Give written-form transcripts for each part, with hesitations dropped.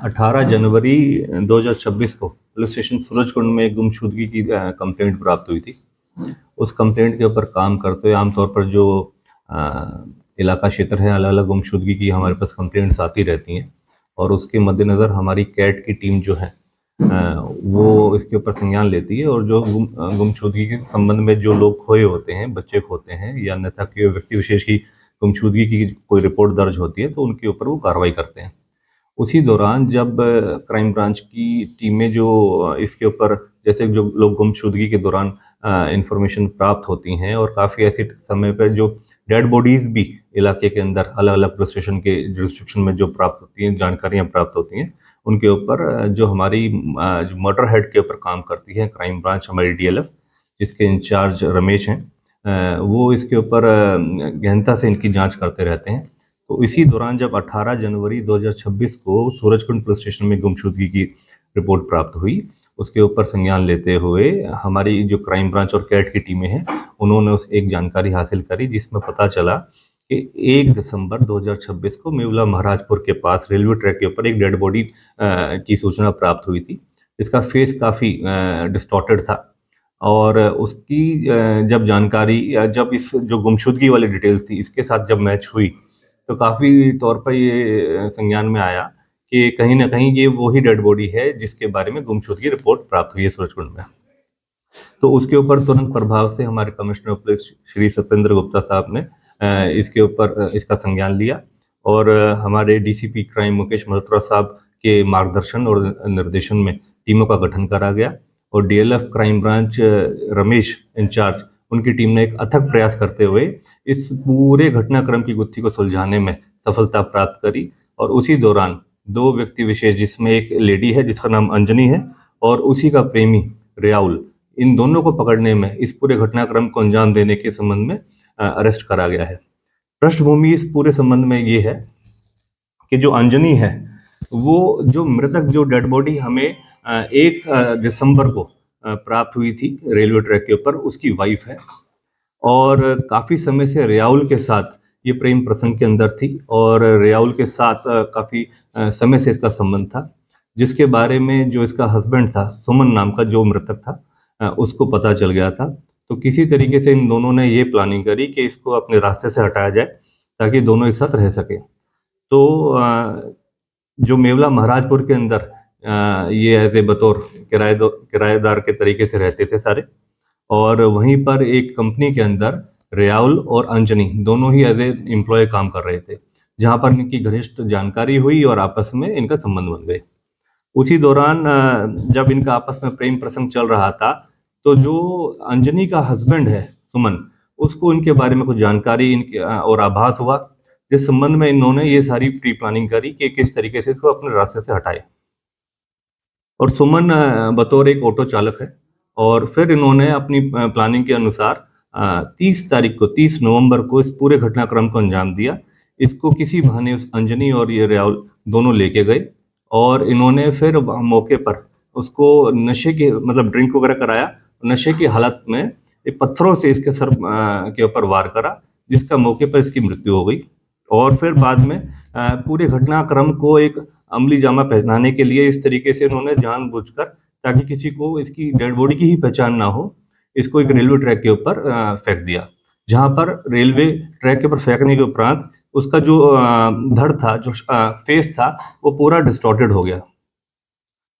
18 जनवरी 2026 को police station Surajkund में एक गुमशुदगी की कंप्लेंट प्राप्त हुई थी। उस कंप्लेंट के ऊपर काम करते हुए आमतौर पर जो इलाका क्षेत्र है, अलग अलग गुमशुदगी की हमारे पास कंप्लेंट्स आती रहती हैं और उसके मद्देनज़र हमारी कैट की टीम जो है वो इसके ऊपर संज्ञान लेती है और जो गुमशुदगी के संबंध में जो लोग खोए होते हैं, बच्चे खोते हैं या अन्यथा कोई व्यक्ति विशेष की गुमशुदगी की कोई रिपोर्ट दर्ज होती है तो उनके ऊपर वो कार्रवाई करते हैं। उसी दौरान जब क्राइम ब्रांच की टीमें जो इसके ऊपर, जैसे जो लोग गुमशुदगी के दौरान इंफॉर्मेशन प्राप्त होती हैं और काफ़ी ऐसे समय पर जो डेड बॉडीज़ भी इलाके के अंदर अलग अलग पुलिस स्टेशन के जुरिस्डिक्शन में जो प्राप्त होती हैं, जानकारियाँ प्राप्त होती हैं, उनके ऊपर जो हमारी जो मर्डर हेड के ऊपर काम करती है क्राइम ब्रांच, हमारी डीएलएफ, जिसके इंचार्ज रमेश हैं, वो इसके ऊपर गहनता से इनकी जांच करते रहते हैं। तो इसी दौरान जब 18 जनवरी 2026 को सूरजकुंड पुलिस स्टेशन में गुमशुदगी की रिपोर्ट प्राप्त हुई, उसके ऊपर संज्ञान लेते हुए हमारी जो क्राइम ब्रांच और कैट की टीमें हैं, उन्होंने उस एक जानकारी हासिल करी जिसमें पता चला कि 1 दिसंबर 2026 को मेवला महाराजपुर के पास रेलवे ट्रैक के ऊपर एक डेड बॉडी की सूचना प्राप्त हुई थी, जिसका फेस काफ़ी डिस्टॉर्टेड था और उसकी जब जानकारी जब इस जो गुमशुदगी वाली डिटेल्स थी इसके साथ जब मैच हुई तो काफ़ी तौर पर ये संज्ञान में आया कि कहीं ना कहीं ये वही डेड बॉडी है जिसके बारे में गुमशुदगी रिपोर्ट प्राप्त हुई है सूरजकुंड में। तो उसके ऊपर तुरंत प्रभाव से हमारे कमिश्नर पुलिस श्री सत्येंद्र गुप्ता साहब ने इसके ऊपर इसका संज्ञान लिया और हमारे डीसीपी क्राइम मुकेश मल्होत्रा साहब के मार्गदर्शन और निर्देशन में टीमों का गठन करा गया और DLF crime branch Ramesh in charge, उनकी टीम ने एक अथक प्रयास करते हुए इस पूरे घटनाक्रम की गुत्थी को सुलझाने में सफलता प्राप्त करी और उसी दौरान 2 व्यक्ति विशेष, जिसमें एक लेडी है जिसका नाम अंजनी है और उसी का प्रेमी रियाउल, इन दोनों को पकड़ने में, इस पूरे घटनाक्रम को अंजाम देने के संबंध में अरेस्ट करा गया है। पृष्ठभूमि इस पूरे संबंध में ये है कि जो अंजनी है वो जो मृतक, जो डेड बॉडी हमें 1 दिसंबर को प्राप्त हुई थी रेलवे ट्रैक के ऊपर, उसकी वाइफ है और काफ़ी समय से रियाउल के साथ ये प्रेम प्रसंग के अंदर थी और रियाउल के साथ काफ़ी समय से इसका संबंध था, जिसके बारे में जो इसका हस्बैंड था, सुमन नाम का जो मृतक था, उसको पता चल गया था। तो किसी तरीके से इन दोनों ने ये प्लानिंग करी कि इसको अपने रास्ते से हटाया जाए ताकि दोनों एक साथ रह सके। तो जो मेवला महाराजपुर के अंदर ये एज ए बतौर किराएदार के तरीके से रहते थे सारे, और वहीं पर एक कंपनी के अंदर रियाउल और अंजनी दोनों ही एज ए एम्प्लॉय काम कर रहे थे, जहां पर इनकी घनिष्ठ जानकारी हुई और आपस में इनका संबंध बन गए। उसी दौरान जब इनका आपस में प्रेम प्रसंग चल रहा था तो जो अंजनी का हस्बैंड है सुमन, उसको इनके बारे में कुछ जानकारी इनके और आभास हुआ, जिस संबंध में इन्होंने ये सारी प्री प्लानिंग करी कि किस तरीके से इसको अपने रास्ते से हटाए। और सुमन बतौर एक ऑटो चालक है और फिर इन्होंने अपनी प्लानिंग के अनुसार 30 नवंबर को इस पूरे घटनाक्रम को अंजाम दिया। इसको किसी बहाने अंजनी और ये रियाउल दोनों लेके गए और इन्होंने फिर मौके पर उसको नशे के, मतलब ड्रिंक वगैरह कराया, नशे की हालत में पत्थरों से इसके सर के ऊपर वार करा, जिसका मौके पर इसकी मृत्यु हो गई। और फिर बाद में पूरे घटनाक्रम को एक अमली जामा पहनाने के लिए इस तरीके से इन्होंने जानबूझकर, ताकि किसी को इसकी डेड बॉडी की ही पहचान ना हो, इसको एक रेलवे ट्रैक के ऊपर फेंक दिया, जहां पर रेलवे ट्रैक के ऊपर फेंकने के उपरांत उसका जो धड़ था, जो फेस था, वो पूरा डिस्टॉर्टेड हो गया।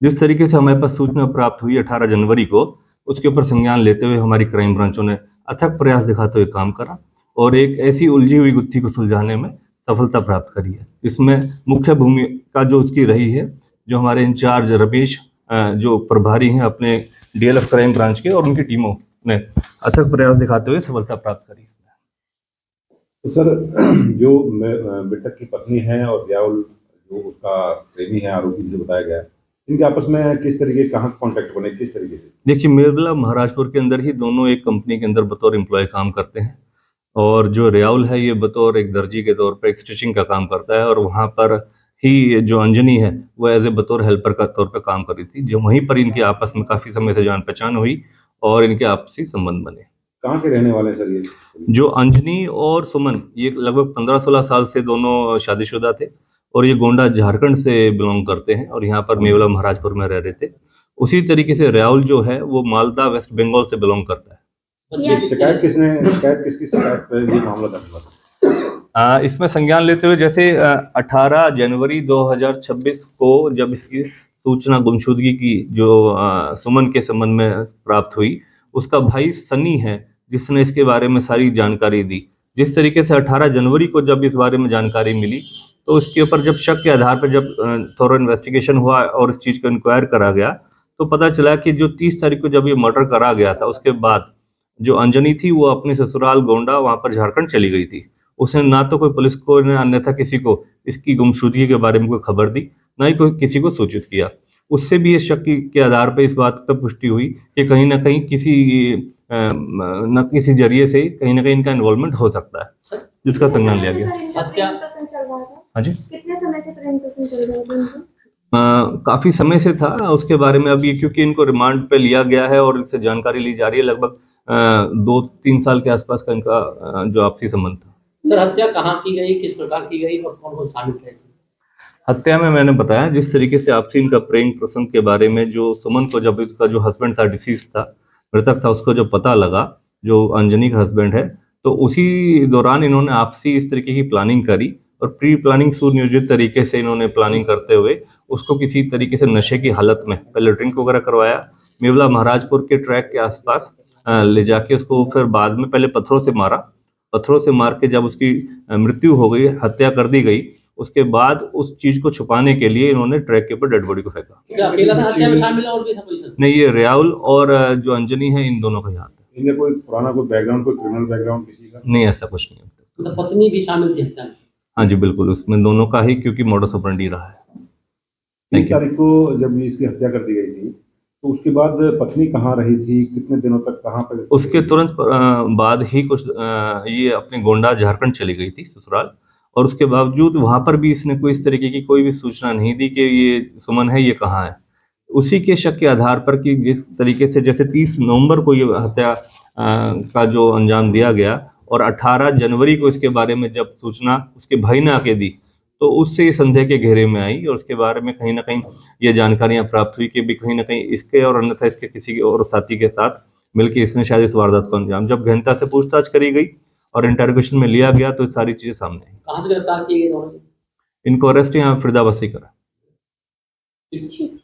जिस तरीके से हमारे पास सूचना प्राप्त हुई 18 जनवरी को, उसके ऊपर संज्ञान लेते हुए हमारी क्राइम ब्रांचों ने अथक प्रयास दिखाते हुए काम करा और एक ऐसी उलझी हुई गुत्थी को सुलझाने में सफलता प्राप्त करी है। इसमें मुख्य भूमिका जो उसकी रही है, जो हमारे इंचार्ज रमेश जो प्रभारी हैं अपने डीएलएफ क्राइम ब्रांच के, और उनकी टीमों ने अथक प्रयास दिखाते हुए सफलता प्राप्त करी। तो सर, जो मृतक की पत्नी है और रियाउल जो उसका प्रेमी है, आरोपी जिसे बताया गया, इनके आपस में किस तरीके, कहाँ कांटेक्ट बने, किस तरीके से? देखिए, मेवला महाराजपुर के अंदर ही दोनों एक कंपनी के अंदर बतौर एम्प्लॉय काम करते हैं और जो रियाउल है ये बतौर एक दर्जी के तौर पर एक स्टिचिंग का काम करता है और वहाँ पर ही जो अंजनी है वो एज ए बतौर हेल्पर का तौर पर काम कर रही थी, जो वहीं पर इनकी आपस में काफ़ी समय से जान पहचान हुई और इनके आपसी संबंध बने। कहाँ के रहने वाले हैं सर ये? जो अंजनी और सुमन, ये लगभग 15-16 साल से दोनों शादीशुदा थे और ये गोंडा झारखंड से बिलोंग करते हैं और यहाँ पर मेवला महाराजपुर में रह रहे थे। उसी तरीके से राहुल जो है वो मालदा वेस्ट बंगाल से बिलोंग करता है। शिकायत किसकी शिकायत पे ये मामला दर्ज हुआ? इसमें संज्ञान लेते हुए जैसे 18 जनवरी 2026 को जब इसकी सूचना गुमशुदगी की जो सुमन के संबंध में प्राप्त हुई, उसका भाई सनी है जिसने इसके बारे में सारी जानकारी दी। जिस तरीके से 18 जनवरी को जब इस बारे में जानकारी मिली तो इसके ऊपर जब शक के आधार पर जब थोड़ा इन्वेस्टिगेशन हुआ और इस चीज़ को इंक्वायर करा गया तो पता चला कि जो 30 तारीख को जब ये मर्डर करा गया था उसके बाद जो अंजनी थी वो अपने ससुराल गोंडा वहाँ पर झारखंड चली गई थी। उसने ना तो कोई पुलिस को न अन्यथा किसी को इसकी गुमशुदगी के बारे में कोई खबर दी, ना ही कोई किसी को सूचित किया। उससे भी इस शक के आधार पर इस बात पर पुष्टि हुई कि कहीं ना कहीं किसी जरिए से कहीं ना कहीं इनका इन्वॉल्वमेंट हो सकता है, जिसका संज्ञान लिया गया। हत्या हाँ जी, कितने समय से प्रेम प्रसंग चल रहा था? काफी समय से था। उसके बारे में अभी क्योंकि इनको रिमांड पे लिया गया है और इससे जानकारी ली जा रही है, लगभग 2-3 साल के आसपास का इनका जो आपसी संबंध था। सर हत्या कहाँ की गई, किस प्रकार की गई और कौन कौन शामिल थे? हत्या में मैंने बताया जिस तरीके से आपसी इनका प्रेम प्रसंग के बारे में, जो सुमन को जब इसका जो हस्बैंड था, डिसीज था, मृतक था, उसको जब पता लगा जो अंजनी का हस्बैंड है, तो उसी दौरान इन्होंने आपसी इस तरीके की प्लानिंग करी और प्री प्लानिंग सुनियोजित तरीके से इन्होंने प्लानिंग करते हुए उसको किसी तरीके से नशे की हालत में पहले ड्रिंक वगैरह करवाया, मेवला महाराजपुर के ट्रैक के आसपास ले जाके उसको फिर बाद में पहले पत्थरों से मारा। पत्थरों से मार के जब उसकी मृत्यु हो गई, हत्या कर दी गई, उसके बाद उस चीज को छुपाने के लिए इन्होंने ट्रैक के ऊपर डेड बॉडी को फेंका। क्या अकेला था हत्या में शामिल और भी था कोई सर? नहीं, ये राहुल और जो अंजनी है, इन दोनों का ही हाथ है। इनमें कोई पुराना कोई बैकग्राउंड, कोई क्रिमिनल बैकग्राउंड किसी का? नहीं, ऐसा कुछ नहीं है। मतलब पत्नी भी शामिल थी हत्या में? हाँ जी बिल्कुल, उसमें दोनों का ही, क्योंकि मॉडस ऑपरेंडी रहा है। 30 तारीख को जब इसकी हत्या कर दी गई थी तो उसके बाद पत्नी कहाँ रही थी, कितने दिनों तक कहाँ पर? उसके तुरंत बाद ही कुछ ये अपने गोंडा झारखंड चली गई थी ससुराल, और उसके बावजूद वहां पर भी इसने कोई इस तरीके की कोई भी सूचना नहीं दी कि ये सुमन है, ये कहाँ है। उसी के शक के आधार पर कि जिस तरीके से जैसे 30 नवंबर को ये हत्या का जो अंजाम दिया गया और 18 जनवरी को इसके बारे में जब सूचना उसके भाई ने आके दी तो उससे संदेह के घेरे में आई और उसके बारे में कहीं ना कहीं ये जानकारियां प्राप्त हुई कि भी कहीं ना कहीं इसके और अन्यथा इसके किसी और साथी के साथ मिलकर इसने शायद इस वारदात को अंजाम। जब गहनता से पूछताछ करी गई और इंटरोगेशन में लिया गया तो सारी चीजें सामने आई। कहाँ से गिरफ्तार किए गए दोनों? इनको अरेस्ट यहाँ फरीदाबाद से करा। ठीक।